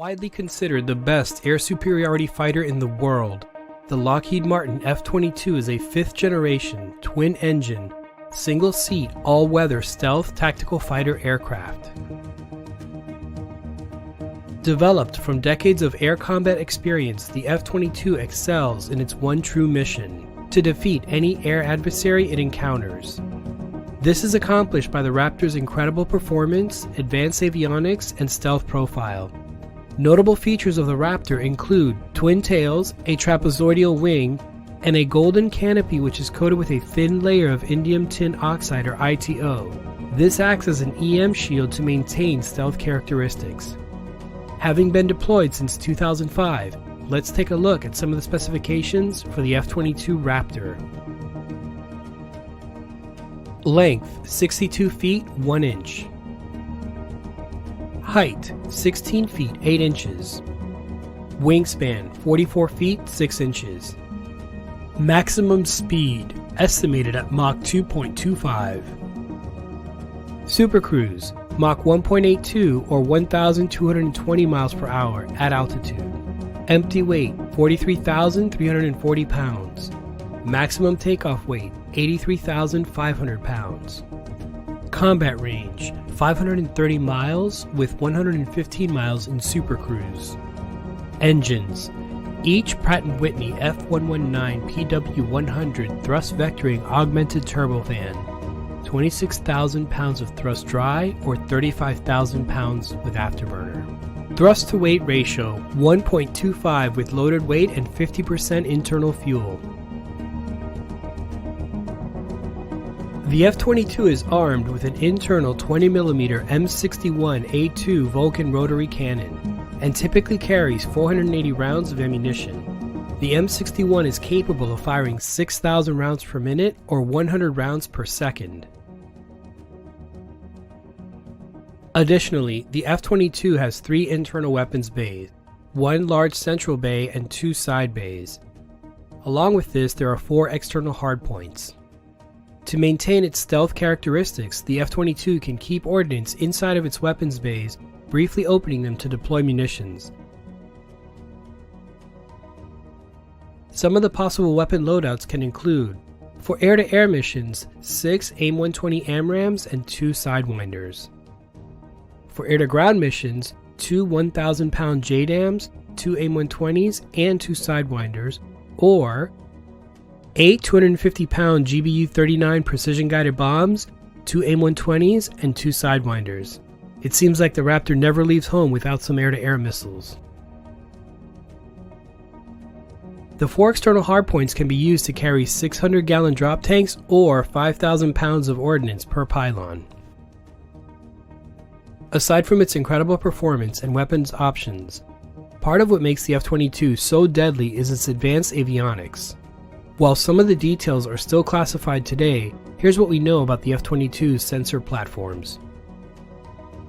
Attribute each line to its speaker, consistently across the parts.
Speaker 1: Widely considered the best air superiority fighter in the world, the Lockheed Martin F-22 is a fifth-generation, twin-engine, single-seat, all-weather stealth tactical fighter aircraft. Developed from decades of air combat experience, the F-22 excels in its one true mission: to defeat any air adversary it encounters. This is accomplished by the Raptor's incredible performance, advanced avionics, and stealth profile. Notable features of the Raptor include twin tails, a trapezoidal wing, and a golden canopy which is coated with a thin layer of indium tin oxide or ITO. This acts as an EM shield to maintain stealth characteristics. Having been deployed since 2005, let's take a look at some of the specifications for the F-22 Raptor. Length 62 feet 1 inch. Height 16 feet 8 inches. Wingspan 44 feet 6 inches. Maximum speed estimated at Mach 2.25. Supercruise Mach 1.82 or 1,220 miles per hour at altitude. Empty weight 43,340 pounds. Maximum takeoff weight 83,500 pounds. Combat range 530 miles with 115 miles in Supercruise. Engines: each Pratt & Whitney F119 PW100 thrust vectoring augmented turbofan, 26,000 pounds of thrust dry or 35,000 pounds with afterburner. Thrust to weight ratio 1.25 with loaded weight and 50% internal fuel. The F-22 is armed with an internal 20mm M61A2 Vulcan rotary cannon and typically carries 480 rounds of ammunition. The M61 is capable of firing 6,000 rounds per minute or 100 rounds per second. Additionally, the F-22 has 3 internal weapons bays, 1 large central bay and 2 side bays. Along with this, there are 4 external hardpoints. To maintain its stealth characteristics, the F-22 can keep ordnance inside of its weapons bays, briefly opening them to deploy munitions. Some of the possible weapon loadouts can include, for air-to-air missions, 6 AIM-120 AMRAAMs and 2 Sidewinders. For air-to-ground missions, 2 1,000-pound JDAMs, 2 AIM-120s, and 2 Sidewinders, or 8 250-pound GBU-39 precision-guided bombs, 2 AIM-120s, and 2 Sidewinders. It seems like the Raptor never leaves home without some air-to-air missiles. The 4 external hardpoints can be used to carry 600-gallon drop tanks or 5,000 pounds of ordnance per pylon. Aside from its incredible performance and weapons options, part of what makes the F-22 so deadly is its advanced avionics. While some of the details are still classified today, here's what we know about the F-22's sensor platforms.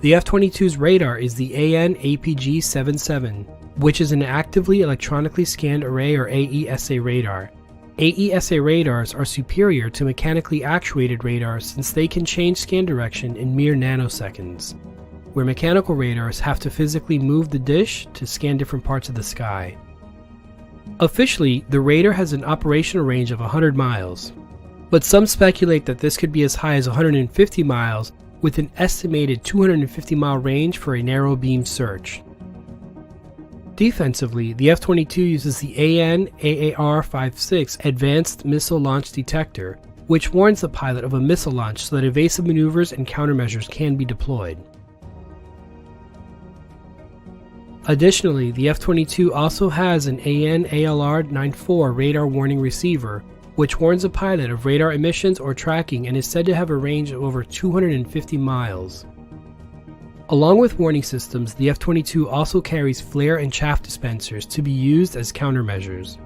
Speaker 1: The F-22's radar is the AN/APG-77, which is an actively electronically scanned array or AESA radar. AESA radars are superior to mechanically actuated radars since they can change scan direction in mere nanoseconds, where mechanical radars have to physically move the dish to scan different parts of the sky. Officially, the radar has an operational range of 100 miles, but some speculate that this could be as high as 150 miles with an estimated 250-mile range for a narrow beam search. Defensively, the F-22 uses the AN/AAR-56 Advanced Missile Launch Detector, which warns the pilot of a missile launch so that evasive maneuvers and countermeasures can be deployed. Additionally, the F-22 also has an AN/ALR-94 radar warning receiver, which warns a pilot of radar emissions or tracking and is said to have a range of over 250 miles. Along with warning systems, the F-22 also carries flare and chaff dispensers to be used as countermeasures.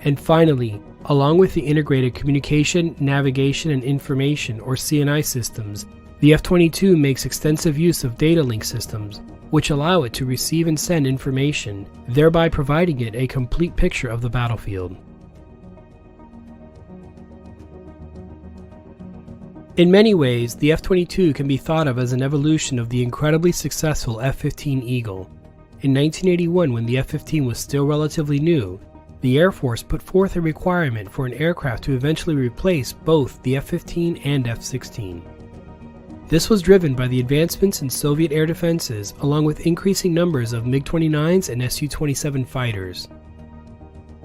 Speaker 1: And finally, along with the integrated communication, navigation, and information or CNI systems, the F-22 makes extensive use of data link systems, which allow it to receive and send information, thereby providing it a complete picture of the battlefield. In many ways, the F-22 can be thought of as an evolution of the incredibly successful F-15 Eagle. In 1981, when the F-15 was still relatively new, the Air Force put forth a requirement for an aircraft to eventually replace both the F-15 and F-16. This was driven by the advancements in Soviet air defenses, along with increasing numbers of MiG-29s and Su-27 fighters.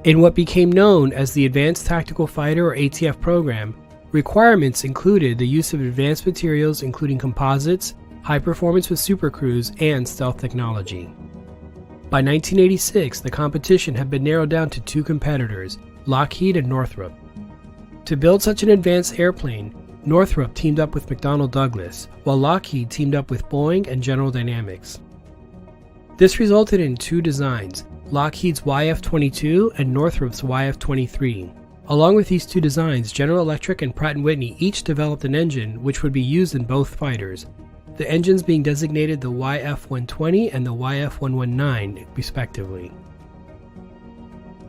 Speaker 1: In what became known as the Advanced Tactical Fighter or ATF program, requirements included the use of advanced materials including composites, high performance with supercruise, and stealth technology. By 1986, the competition had been narrowed down to two competitors, Lockheed and Northrop. To build such an advanced airplane, Northrop teamed up with McDonnell Douglas, while Lockheed teamed up with Boeing and General Dynamics. This resulted in two designs, Lockheed's YF-22 and Northrop's YF-23. Along with these two designs, General Electric and Pratt & Whitney each developed an engine which would be used in both fighters, the engines being designated the YF-120 and the YF-119, respectively.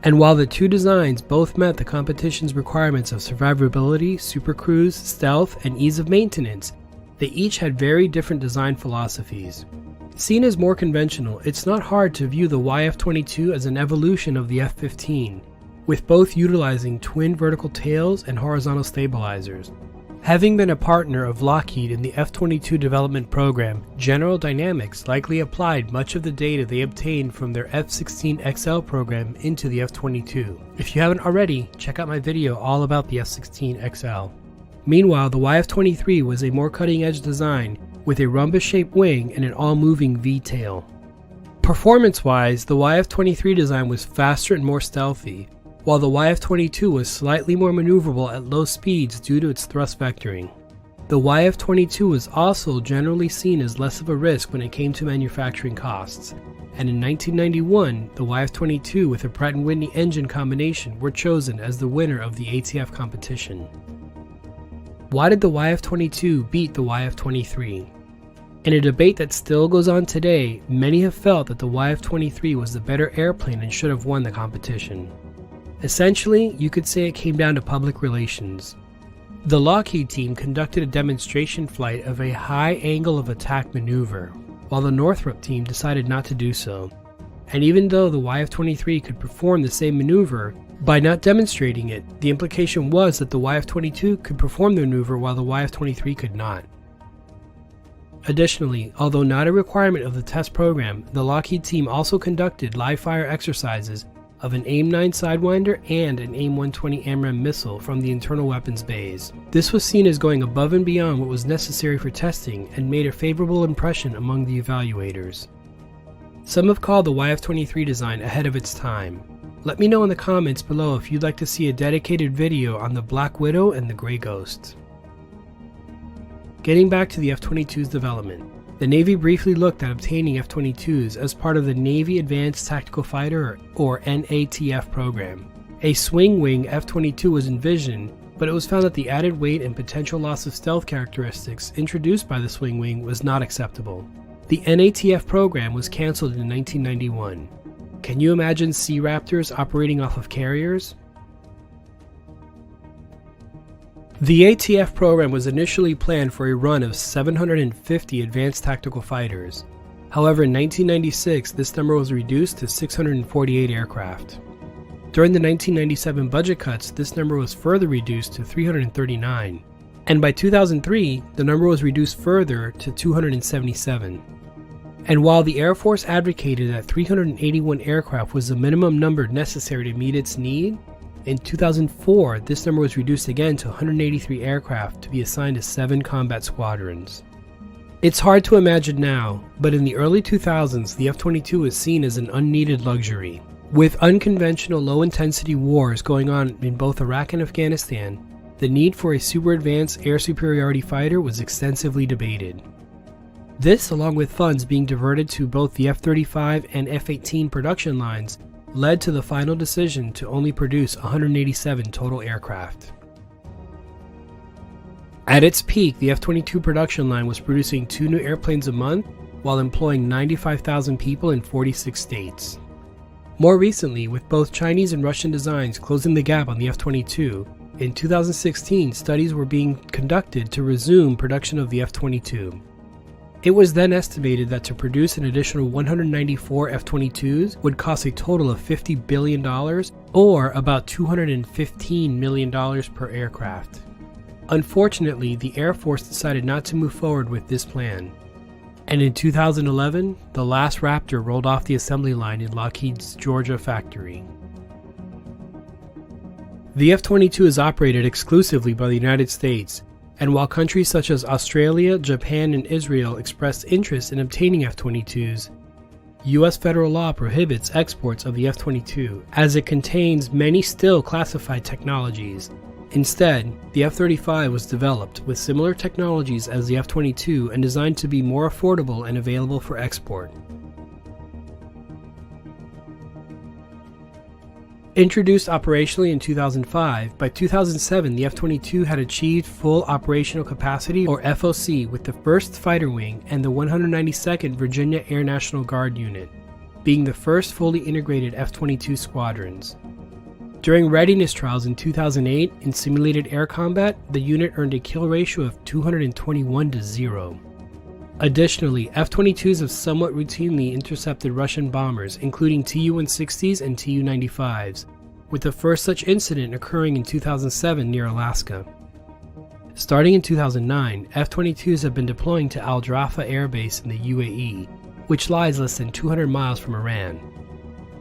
Speaker 1: And while the two designs both met the competition's requirements of survivability, supercruise, stealth, and ease of maintenance, they each had very different design philosophies. Seen as more conventional, it's not hard to view the YF-22 as an evolution of the F-15, with both utilizing twin vertical tails and horizontal stabilizers. Having been a partner of Lockheed in the F-22 development program, General Dynamics likely applied much of the data they obtained from their F-16XL program into the F-22. If you haven't already, check out my video all about the F-16XL. Meanwhile, the YF-23 was a more cutting-edge design with a rhombus-shaped wing and an all-moving V-tail. Performance-wise, the YF-23 design was faster and more stealthy, while the YF-22 was slightly more maneuverable at low speeds due to its thrust vectoring. The YF-22 was also generally seen as less of a risk when it came to manufacturing costs, and in 1991, the YF-22 with a Pratt & Whitney engine combination were chosen as the winner of the ATF competition. Why did the YF-22 beat the YF-23? In a debate that still goes on today, many have felt that the YF-23 was the better airplane and should have won the competition. Essentially, you could say it came down to public relations. The Lockheed team conducted a demonstration flight of a high angle of attack maneuver, while the Northrop team decided not to do so. And even though the YF-23 could perform the same maneuver, by not demonstrating it, the implication was that the YF-22 could perform the maneuver while the YF-23 could not. Additionally, although not a requirement of the test program, the Lockheed team also conducted live-fire exercises of an AIM-9 Sidewinder and an AIM-120 AMRAAM missile from the internal weapons bays. This was seen as going above and beyond what was necessary for testing and made a favorable impression among the evaluators. Some have called the YF-23 design ahead of its time. Let me know in the comments below if you'd like to see a dedicated video on the Black Widow and the Grey Ghost. Getting back to the F-22's development, the Navy briefly looked at obtaining F-22s as part of the Navy Advanced Tactical Fighter or NATF program. A swing-wing F-22 was envisioned, but it was found that the added weight and potential loss of stealth characteristics introduced by the swing-wing was not acceptable. The NATF program was cancelled in 1991. Can you imagine Sea Raptors operating off of carriers? The ATF program was initially planned for a run of 750 advanced tactical fighters. However, in 1996, this number was reduced to 648 aircraft. During the 1997 budget cuts, this number was further reduced to 339. And by 2003, the number was reduced further to 277. And while the Air Force advocated that 381 aircraft was the minimum number necessary to meet its need, in 2004, this number was reduced again to 183 aircraft to be assigned to 7 combat squadrons. It's hard to imagine now, but in the early 2000s, the F-22 was seen as an unneeded luxury. With unconventional low-intensity wars going on in both Iraq and Afghanistan, the need for a super-advanced air superiority fighter was extensively debated. This, along with funds being diverted to both the F-35 and F-18 production lines, led to the final decision to only produce 187 total aircraft. At its peak, the F-22 production line was producing 2 new airplanes a month while employing 95,000 people in 46 states. More recently, with both Chinese and Russian designs closing the gap on the F-22, in 2016 studies were being conducted to resume production of the F-22. It was then estimated that to produce an additional 194 F-22s would cost a total of $50 billion, or about $215 million per aircraft. Unfortunately, the Air Force decided not to move forward with this plan. And in 2011, the last Raptor rolled off the assembly line in Lockheed's Georgia factory. The F-22 is operated exclusively by the United States, and while countries such as Australia, Japan, and Israel expressed interest in obtaining F-22s, U.S. federal law prohibits exports of the F-22 as it contains many still classified technologies. Instead, the F-35 was developed with similar technologies as the F-22 and designed to be more affordable and available for export. Introduced operationally in 2005, by 2007 the F-22 had achieved full operational capacity, or FOC, with the 1st Fighter Wing and the 192nd Virginia Air National Guard Unit, being the first fully integrated F-22 squadrons. During readiness trials in 2008 in simulated air combat, the unit earned a kill ratio of 221-0. Additionally, F-22s have somewhat routinely intercepted Russian bombers, including Tu-160s and Tu-95s, with the first such incident occurring in 2007 near Alaska. Starting in 2009, F-22s have been deploying to Al Drafa Air Base in the UAE, which lies less than 200 miles from Iran.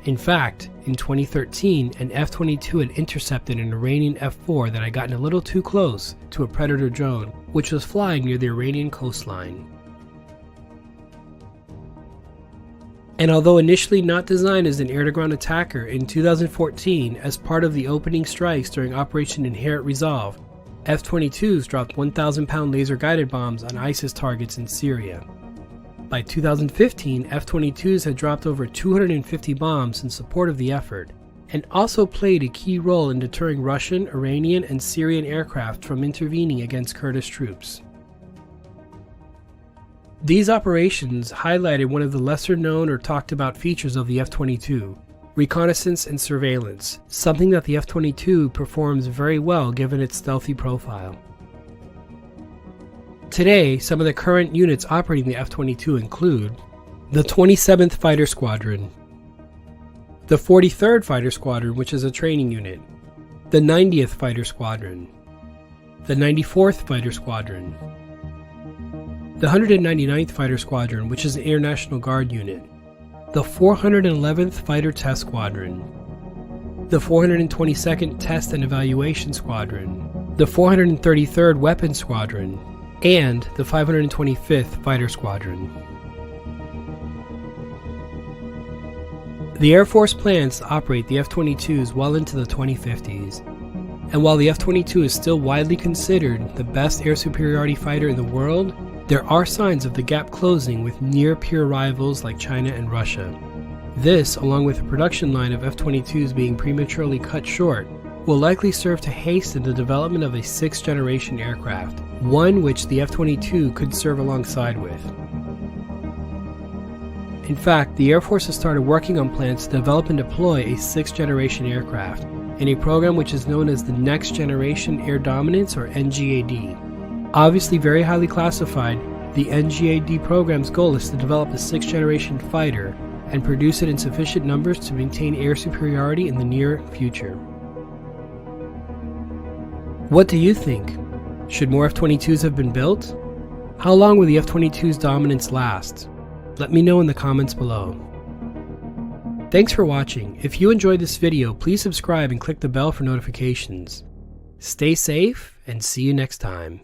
Speaker 1: In fact, in 2013, an F-22 had intercepted an Iranian F-4 that had gotten a little too close to a Predator drone, which was flying near the Iranian coastline. And although initially not designed as an air-to-ground attacker, in 2014, as part of the opening strikes during Operation Inherent Resolve, F-22s dropped 1,000-pound laser-guided bombs on ISIS targets in Syria. By 2015, F-22s had dropped over 250 bombs in support of the effort, and also played a key role in deterring Russian, Iranian, and Syrian aircraft from intervening against Kurdish troops. These operations highlighted one of the lesser-known or talked-about features of the F-22, reconnaissance and surveillance, something that the F-22 performs very well given its stealthy profile. Today, some of the current units operating the F-22 include the 27th Fighter Squadron, the 43rd Fighter Squadron, which is a training unit, the 90th Fighter Squadron, the 94th Fighter Squadron, the 199th Fighter Squadron, which is an Air National Guard unit, the 411th Fighter Test Squadron, the 422nd Test and Evaluation Squadron, the 433rd Weapons Squadron, and the 525th Fighter Squadron. The Air Force plans to operate the F-22s well into the 2050s, and while the F-22 is still widely considered the best air superiority fighter in the world, there are signs of the gap closing with near-peer rivals like China and Russia. This, along with the production line of F-22s being prematurely cut short, will likely serve to hasten the development of a 6th-generation aircraft, one which the F-22 could serve alongside with. In fact, the Air Force has started working on plans to develop and deploy a 6th-generation aircraft, in a program which is known as the Next Generation Air Dominance, or NGAD. Obviously very highly classified, the NGAD program's goal is to develop a 6th-generation fighter and produce it in sufficient numbers to maintain air superiority in the near future. What do you think? Should more F-22s have been built? How long will the F-22's dominance last? Let me know in the comments below. Thanks for watching. If you enjoyed this video, please subscribe and click the bell for notifications. Stay safe and see you next time.